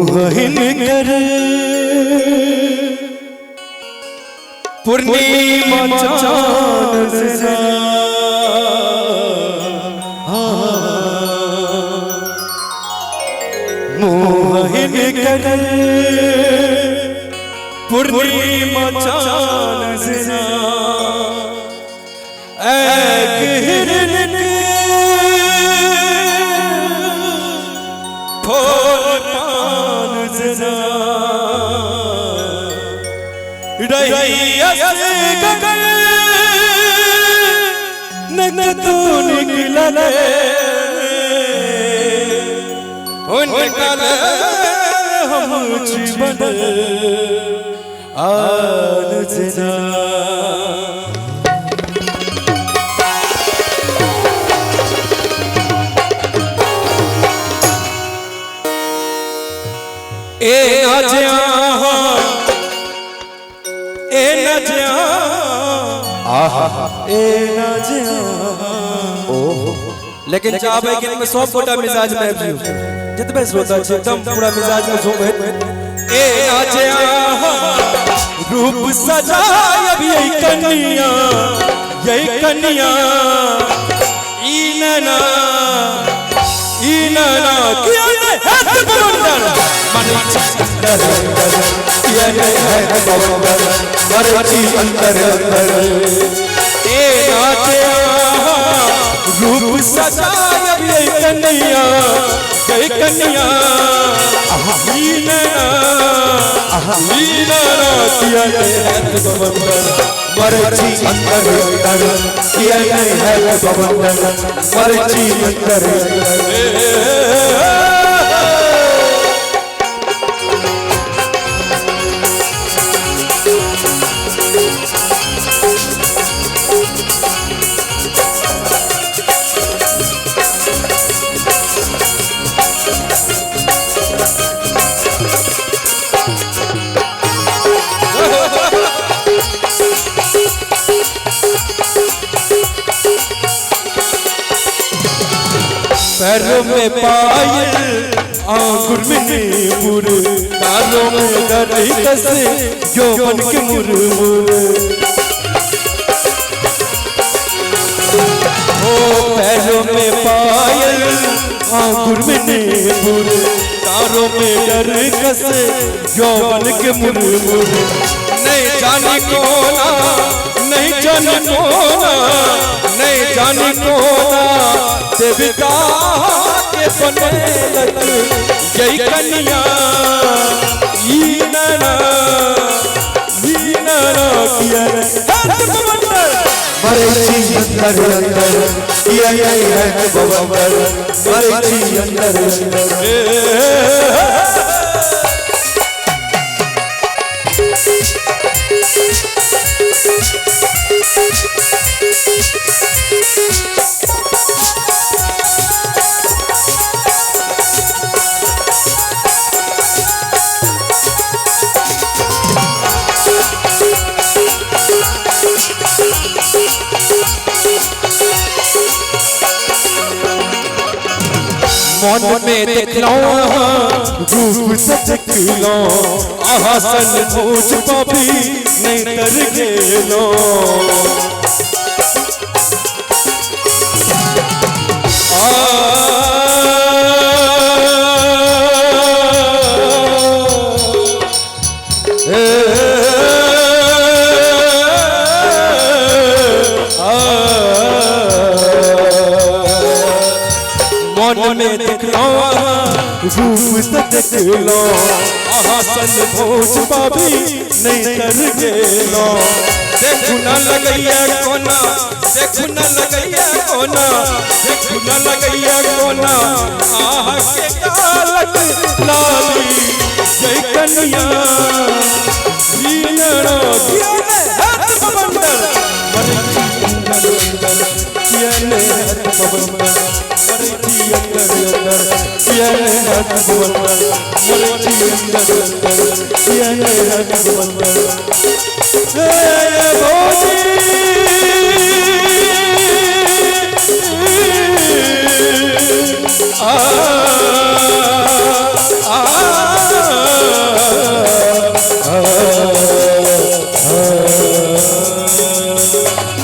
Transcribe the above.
मोहन कर पूर्णिमा चांद से मोहन कर पूर्णिमा चांद से तो निकला हम जीवन आज जना ए लेकिन चाह भाई कि मैं 100 फोटा मिजाज में भी जितने श्रोता छे एकदम पूरा मिजाज में झूम है ए नाचे रूप सजाय अब यही कन्या इनना किया है बवंडर मन अंदर किया है बवंडर मरची अंदर ए नाचे रूप सजाय अब यही कन्या किया है बवंडर मरची अंदर किया है बवंडर मरची अंदर पैरों में पायल आंगुर में नींबूर तारों में गरी कसे यौवन के मुरमुर ओ पैरों में पायल आंगुर में नींबूर तारों में गरी कसे यौवन के मुरमुर नहीं जाने कोना नहीं जाने कोना नहीं जाने कोना देविका के बने यही कन्या इनना किया है बवंडर मरची अंदर किया है बवंडर मरची अंदर मन में देखलो रूप सजकलो आसन भोज पापी नहीं कर गेलो मन में देखलो रूप सजकलो आसन भोज पापी नहीं कर गेलो देखु न लगैया कोना देखु न लगैया कोना देखु न लगैया कोना आह के कालक लाली जय कन्या वीणा किया है हाथ बवंडर मरची अंदर किया है हाथ बवंडर मरची अंदर किया है हाथ बवंडर मरची अंदर किया है हाथ बवंडर भोजी अंदर